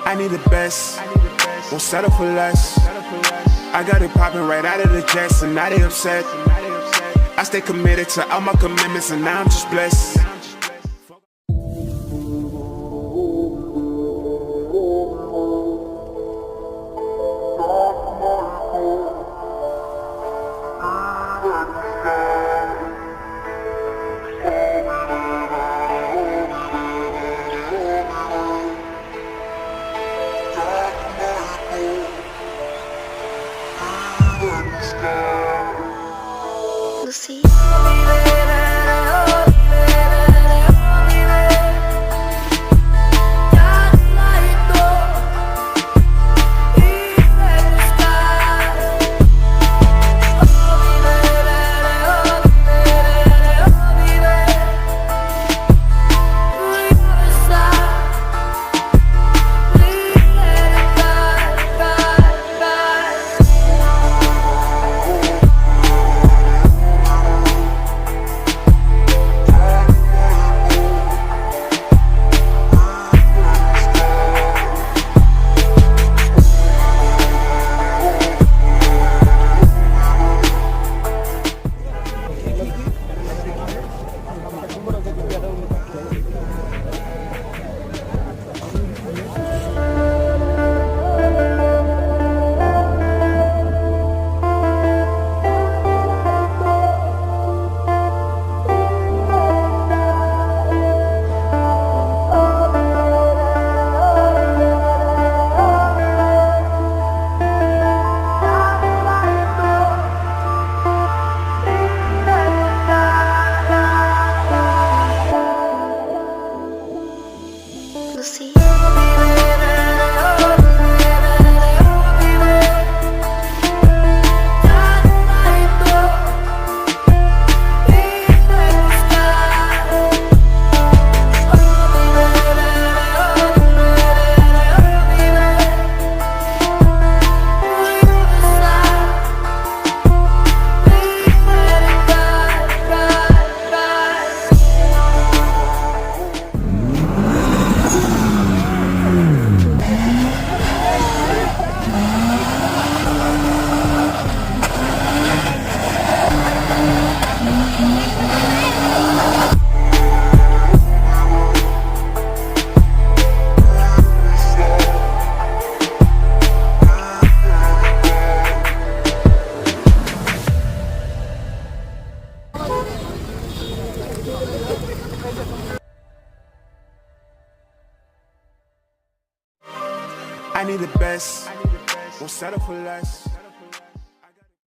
I need the best, won't settle for less. I got it popping right out of the jets, and now they upset. I stay committed to all my commitments, and now I'm just blessed. I need the best, won't settle for less.